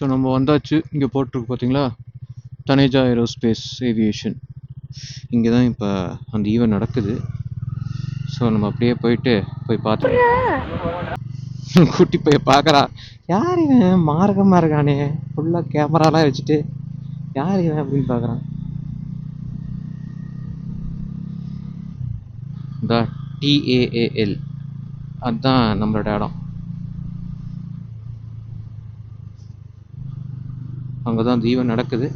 So நம்ம வந்தாச்சு. இங்கே போட்டிருக்கு பார்த்தீங்களா, தனேஜா ஏரோஸ்பேஸ் ஏவியேஷன். இங்கே தான் இப்போ அந்த ஈவெண்ட் நடக்குது. ஸோ நம்ம அப்படியே போய் பார்த்து கூட்டி போய் பார்க்குறா. யார் இவன் மார்க்கமாக இருக்கானே, ஃபுல்லாக கேமராலாம் வச்சுட்டு யார் இவன் அப்படின்னு பார்க்குறான். இந்த TAAL அதுதான் நம்மளோட இடம். அங்கே தான் ஈவெண்ட் நடக்குது.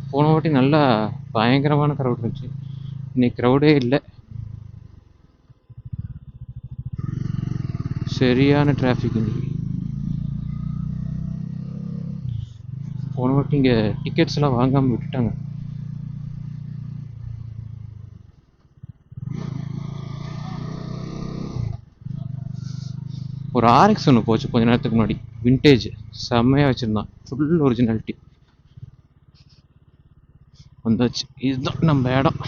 போன வாட்டி நல்லா பயங்கரமான க்ரௌட் இருந்துச்சு. இன்னைக்கு க்ரௌடே இல்லை, சரியான டிராஃபிக் இன்னைக்கு. போன வாட்டி இங்கே டிக்கெட்ஸ் எல்லாம் வாங்காமல் விட்டுட்டாங்க. ஒரு RX ஒன்று போச்சு கொஞ்ச நேரத்துக்கு முன்னாடி, விண்டேஜ் செம்மையாக வச்சுருந்தான், ஃபுல் ஒரிஜினாலிட்டி. வந்தாச்சு, இதுதான் நம்ம இடம்.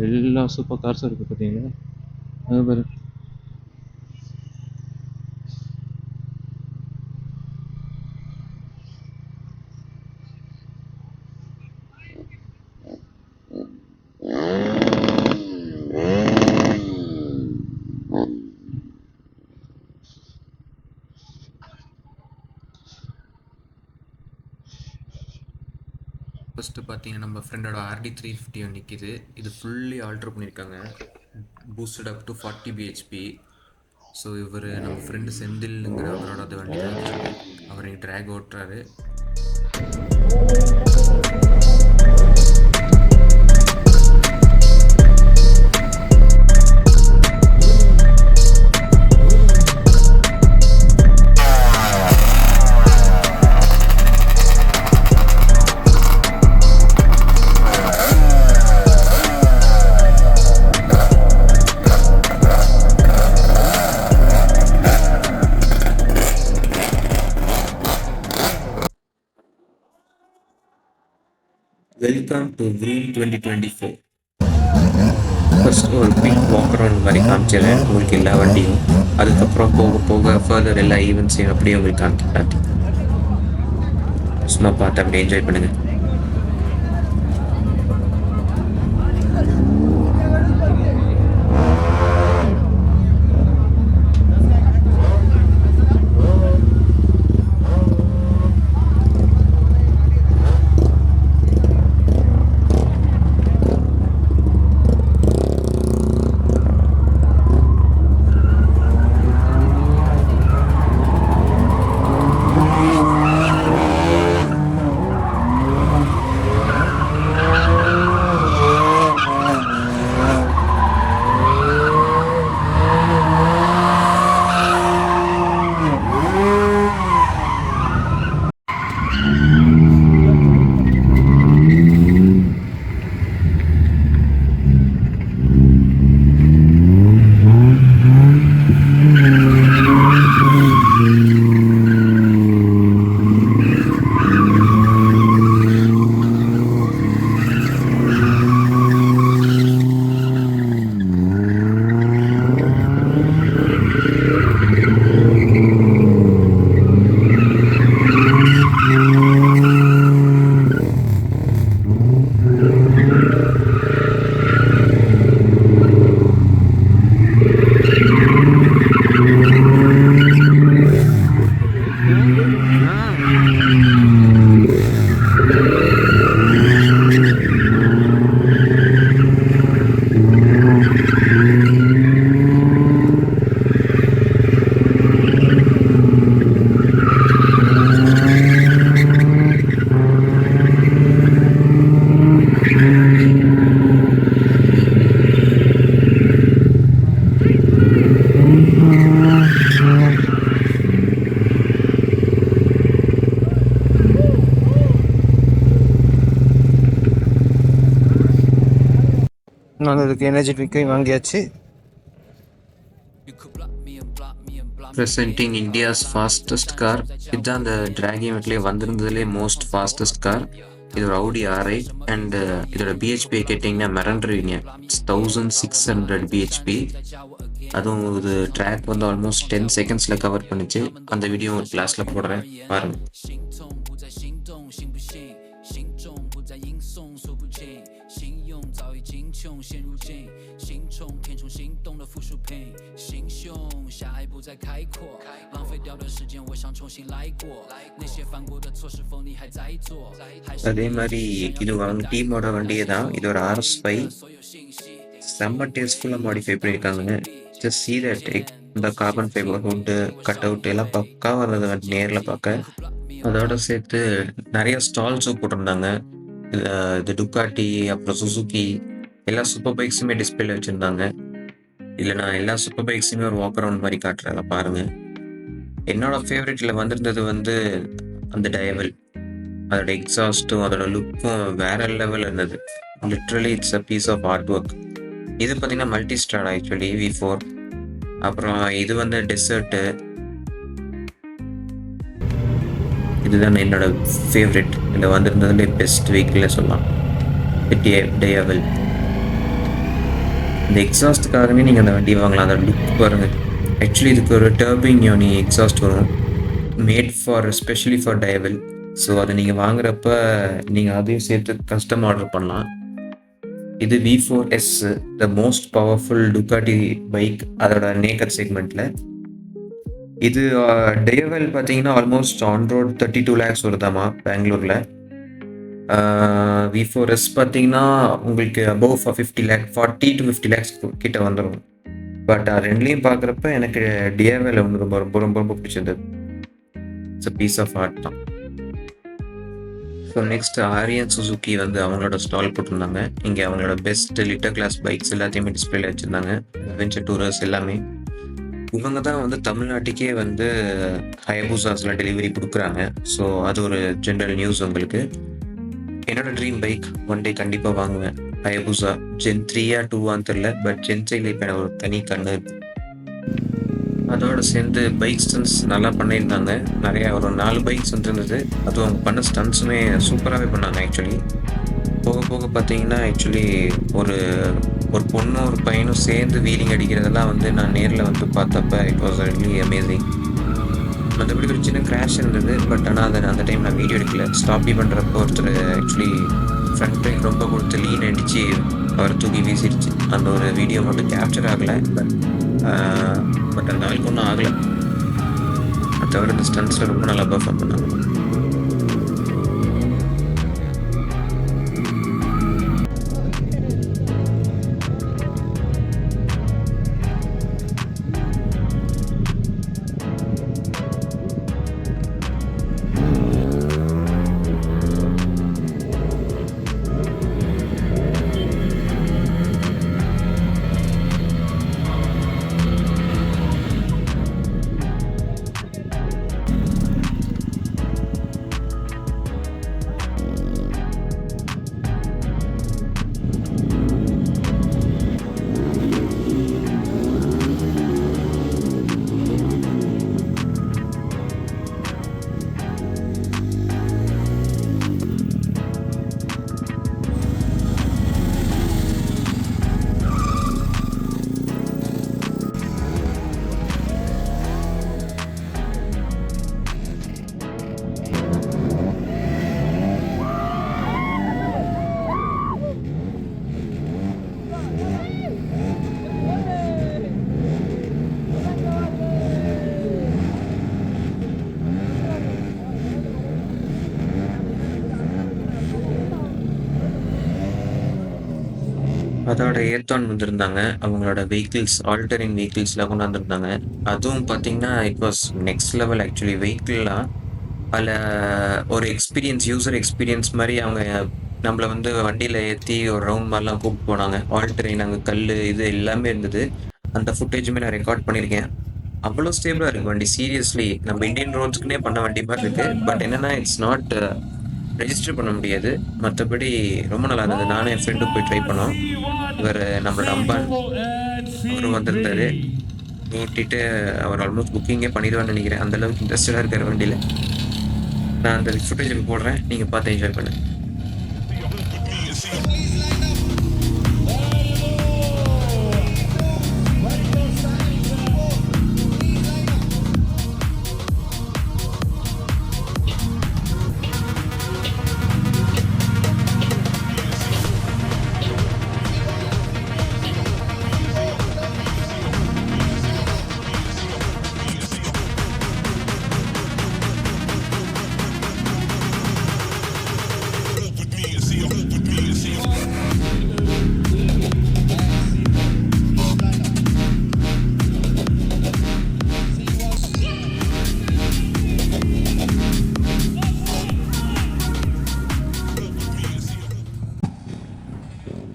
எல்லா சூப்பர் கார்ஸும் இருக்குது பார்த்தீங்களா, அது பாரு. ஃபஸ்ட்டு பார்த்தீங்கன்னா நம்ம ஃப்ரெண்டோட RD350 நிற்கிது. இது ஃபுல்லி ஆல்ட்ரு பண்ணியிருக்காங்க, boosted up to 40 bhp. So இவர் நம்ம ஃப்ரெண்டு செந்தில்ங்கிற அவரோட அது வண்டி தான், அவர் ட்ராக் ஓட்டுறாரு. Welcome to Vroom 2024. ஃபர்ஸ்ட் ஒரு குயிக் வாக் அரவுண்ட் மாதிரி காமிச்சிடுறேன் உங்களுக்கு எல்லா வண்டியும். அதுக்கப்புறம் போக போக ஃபர்தர் எல்லா ஈவெண்ட்ஸையும் அப்படியே உங்களுக்கு காமிச்சு சும்மா பார்த்து அப்படியே என்ஜாய் பண்ணுங்கள். நல்லதுக்கு எனர்ஜி ட்ரிங்கையும் வாங்கியாச்சு. Presenting India's fastest car. இதுதான் அந்த டிராக் ஈவெண்ட்லேயே வந்திருந்ததுலேயே மோஸ்ட் ஃபாஸ்டஸ்ட் கார். இது ஒரு Audi R8 அண்ட் இதோட பிஹெச்பி கேட்டிங்கன்னா மிரண்டுருவீங்க. It's 1600 PHP. அதுவும் இது ட்ராக் வந்து ஆல்மோஸ்ட் 10 செகண்ட்ஸில் கவர் பண்ணிச்சு. அந்த வீடியோ ஒரு கிளாஸில் போடுறேன் பாருங்கள். அதே மாதிரி இது அவங்க டீமோட வண்டியே தான். இது ஒரு RS5. செம்ம டேஸ்ட்ஃபுல்லாக மாடிஃபை பண்ணியிருக்காங்க. ஜஸ்ட் சீ தட் இந்த carbon fibre hood cut out எல்லாம் பக்காவாக இருந்தது நேரில் பார்க்க. அதோட சேர்த்து நிறைய ஸ்டால்ஸும் போட்டிருந்தாங்க. இது டுக்காட்டி அப்புறம் சுசுகி எல்லா சூப்பர் பைக்ஸுமே டிஸ்பிளேல வச்சுருந்தாங்க. இல்லை நான் எல்லா சூப்பர் பைக்ஸுமே ஒரு வாக் அரவுண்ட் மாதிரி காட்டுறேன் பாருங்கள். என்னோட ஃபேவரட்டில் வந்திருந்தது வந்து அந்த டயவல். அதோட எக்ஸாஸ்ட்டும் அதோட லுக்கும் வேற லெவல் இருந்தது. Literally it's a piece of art work. இது பார்த்தீங்கன்னா மல்டி ஸ்டார் ஆக்சுவலி V4. அப்புறம் இது வந்து டெசர்ட்டு. இதுதான் என்னோட ஃபேவரெட். இதில் வந்திருந்ததுல பெஸ்ட் வெஹிக்கிள்னு சொல்லலாம் டயவல். இந்த எக்ஸாஸ்ட்டுக்காகவே நீங்கள் அந்த வண்டி வாங்கலாம். அதோட லுக் பாருங்கள். ஆக்சுவலி இதுக்கு ஒரு டர்பிங் யோனி எக்ஸாஸ்ட் வரும், made for specially for Diavel. So அதை நீங்கள் வாங்குறப்ப நீங்கள் அதையும் சேர்த்து கஸ்டம் ஆர்டர் பண்ணலாம். இது V4S, the most powerful Ducati bike அதோட நேக்கர் செக்மெண்ட்டில். இது டயவல் பார்த்தீங்கன்னா ஆல்மோஸ்ட் ஆன் ரோட் 32 lakhs வருதாமா பெங்களூரில். V4S பார்த்தீங்கன்னா உங்களுக்கு அபவ் 50 lakh 40 to 50 lakhs கிட்ட வந்துடும். பட் ரெண்டுலேயும் பார்க்குறப்ப எனக்கு டியவல் ஒன்று ரொம்ப ரொம்ப ரொம்ப ரொம்ப பிடிச்சிருந்தது. It's a piece of art தான். ஸோ நெக்ஸ்ட் ஆரியன் சுசுகி வந்து அவங்களோட ஸ்டால் போட்டிருந்தாங்க. இங்கே அவங்களோட பெஸ்ட் லிட்டர் கிளாஸ் பைக்ஸ் எல்லாத்தையுமே டிஸ்பிளேல வச்சுருந்தாங்க. அட்வென்ச்சர் டூரர்ஸ் எல்லாமே. இவங்க தான் வந்து தமிழ்நாட்டுக்கே வந்து ஹயபூசாஸில் டெலிவரி கொடுக்குறாங்க. ஸோ அது ஒரு ஜென்ரல் நியூஸ் உங்களுக்கு. என்னோட ட்ரீம் பைக் ஒன் டே கண்டிப்பாக வாங்குவேன். ஹயபூசா Gen 3 2 தெரில, பட் Gen 3 இப்போ எனக்கு ஒரு தனி கண்ணு இருக்கு. அதோட சேர்ந்து பைக் ஸ்டன்ஸ் நல்லா பண்ணியிருந்தாங்க. நிறையா ஒரு 4 பைக்ஸ் வந்துருந்தது. அதுவும் அவங்க பண்ண ஸ்டன்ஸுமே சூப்பராகவே பண்ணாங்க. ஆக்சுவலி போக போக பார்த்தீங்கன்னா ஆக்சுவலி ஒரு ஒரு பொண்ணும் ஒரு பையனும் சேர்ந்து வீலிங் அடிக்கிறதெல்லாம் வந்து நான் நேரில் வந்து பார்த்தப்ப இட் வாஸ் ரியலி அமேசிங். மற்றபடி ஒரு சின்ன கிராஷ் இருந்தது. பட் ஆனால் அந்த டைம் நான் வீடியோ எடுக்கல. ஸ்டாப்பி பண்ணுறப்போ ஒருத்தர் ஆக்சுவலி ஃப்ரண்ட் பிரேக் ரொம்ப கொடுத்து லீன் அடித்து அவர் தூக்கி வீசிடுச்சு. அந்த ஒரு வீடியோ மட்டும் கேப்சர் ஆகலை. பட் அந்த நாளுக்கு ஒன்றும் ஆகலை. அதை தவிர இந்த ஸ்டன்ஸில் ரொம்ப நல்லா பர்ஃபார்ம் பண்ணாங்க. அதோட ஏர்தான் வந்திருந்தாங்க. அவங்களோட வெஹிக்கிள்ஸ் ஆல்டரிங் வெஹிக்கிள்ஸ்லாம் கொண்டு வந்திருந்தாங்க. அதுவும் பார்த்தீங்கன்னா it was next level. Actually வெஹிக்கிள்லாம் அதில் ஒரு எக்ஸ்பீரியன்ஸ், யூசர் எக்ஸ்பீரியன்ஸ் மாதிரி அவங்க நம்மளை வந்து வண்டியில் ஏற்றி ஒரு ரவுண்ட் மாதிரிலாம் கூப்பிட்டு போனாங்க. ஆல்டரிங் அங்கே கல் இது எல்லாமே இருந்தது. அந்த ஃபுட்டேஜுமே நான் ரெக்கார்ட் பண்ணியிருக்கேன். அவ்வளோ ஸ்டேபிளாக இருக்குது வண்டி. சீரியஸ்லி நம்ம இந்தியன் ரோட்ஸ்க்குனே பண்ண வண்டி மாதிரி இருக்குது. பட் என்னென்னா இட்ஸ் நாட் ரெஜிஸ்டர் பண்ண முடியாது. மற்றபடி ரொம்ப நல்லா இருந்தது. நானும் என் ஃப்ரெண்டும் போய் ட்ரை பண்ணோம். இவர் நம்மளோட அம்பான் அவரும் வந்திருந்தாரு. ஓட்டிட்டு அவர் ஆல்மோஸ்ட் புக்கிங்கே பண்ணிடுவான்னு நினைக்கிறேன். அந்தளவுக்கு இன்ட்ரெஸ்டடாக இருக்கார் வண்டியில். நான் அந்த ஃபுட்டேஜுக்கு போடுறேன், நீங்கள் பார்த்து என்ஜாய் பண்ணுங்கள்.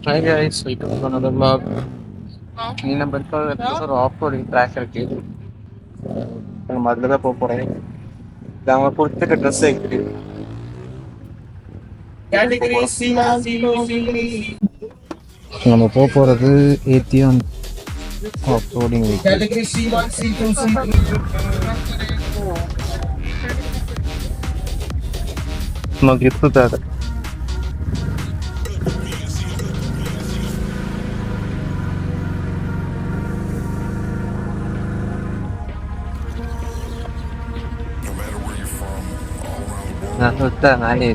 Hi guys, welcome to another vlog. நீ நம்ம இருக்க ஒரு ஆஃப் ரோடிங் ட்ராக் இருக்கு. நம்ம அதில் தான் போக போகிறேன். இது அவங்க கொடுத்துருக்க ட்ரெஸ் இருக்குது. நம்ம போக போகிறது ஏத்தியான் ஆஃப் ரோடிங் நமக்கு இப்போ தேவை. நான் சுத்த நானே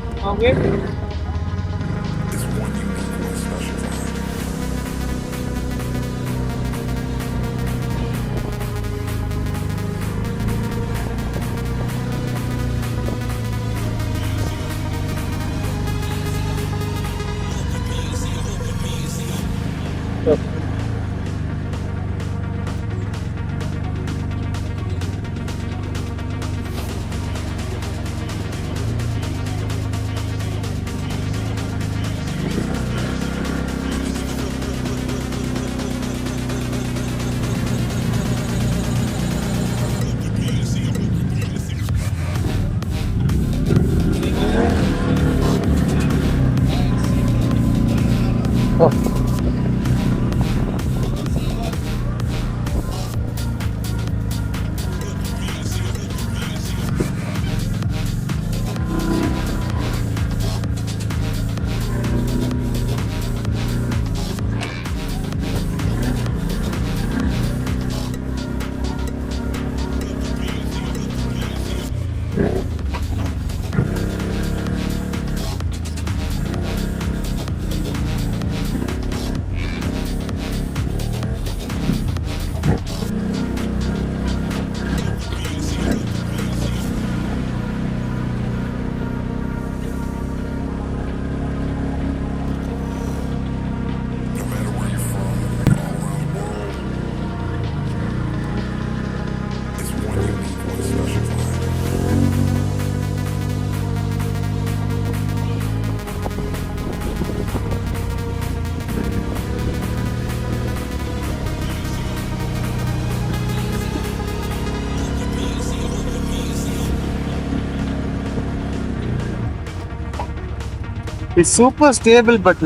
It's super stable but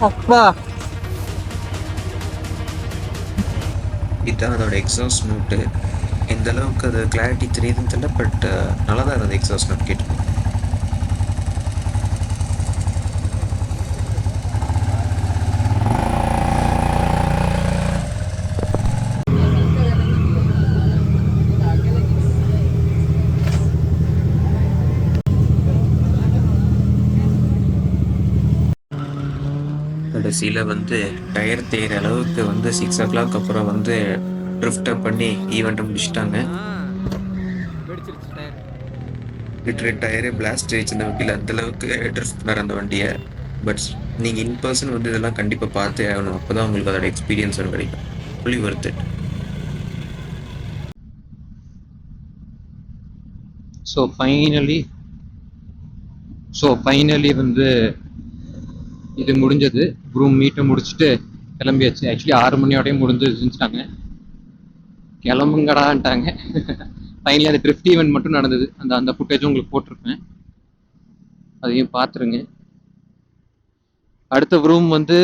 அப்பா இதுதான் அதோட எக்ஸாஸ்ட் நோட்டு. எந்த அளவுக்கு அது கிளாரிட்டி தெரியுதுன்னு தெரியல, பட் நல்லா தான் இருந்தது எக்ஸாஸ்ட் நோட் கேட்டு. கடைசியில் வந்து டயர் தேயிற அளவுக்கு வந்து 6 o'clock அப்புறம் வந்து ட்ரிஃப்டப் பண்ணி ஈவெண்ட்டை முடிச்சிட்டாங்க. டயரே பிளாஸ்ட் ஆயிடுச்சு இந்த வண்டியில், அந்தளவுக்கு ட்ரிஃப்ட் பண்ண அந்த வண்டியை. பட் நீங்கள் இன் பர்சன் வந்து இதெல்லாம் கண்டிப்பாக பார்த்தே ஆகணும். அப்போ தான் உங்களுக்கு அதோட எக்ஸ்பீரியன்ஸ் ஒன்று கிடைக்கும். Fully worth it. So finally வந்து இது முடிஞ்சது. ரூம் மீட்டை முடிச்சுட்டு கிளம்பியாச்சு. ஆக்சுவலி 6 மணியோடையும் முடிஞ்சுட்டாங்க. கிளம்புங்கடான்ட்டாங்க. ஃபைனலி அந்த ட்ரிஃப்ட் ஈவெண்ட் மட்டும் நடந்தது. அந்த ஃபுட்டேஜும் உங்களுக்கு போட்டிருப்பேன். அதையும் பார்த்துருங்க. அடுத்த ரூம் வந்து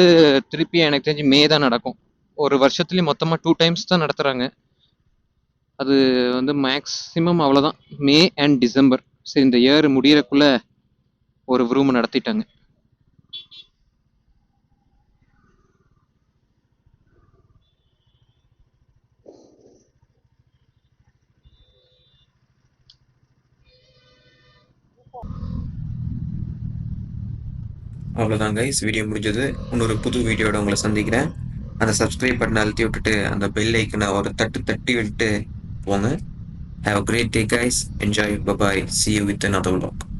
திருப்பி எனக்கு தெரிஞ்சு மே தான் நடக்கும். ஒரு வருஷத்துலேயும் மொத்தமாக 2 டைம்ஸ் தான் நடத்துகிறாங்க. அது வந்து மேக்ஸிமம் அவ்வளோதான், மே அண்ட் டிசம்பர். சரி, இந்த இயர் முடியறக்குள்ள ஒரு ரூம் நடத்திட்டாங்க. அவ்வளோதான் கைஸ், வீடியோ முடிஞ்சது. இன்னொரு புது வீடியோட உங்களை சந்திக்கிறேன். அந்த சப்ஸ்கிரைப் பட்டனை அழுத்தி விட்டுட்டு அந்த பெல் ஐக்கனை ஒரு தட்டி விட்டு போங்க. Have a great day guys. Enjoy. Bye bye. See you with another vlog.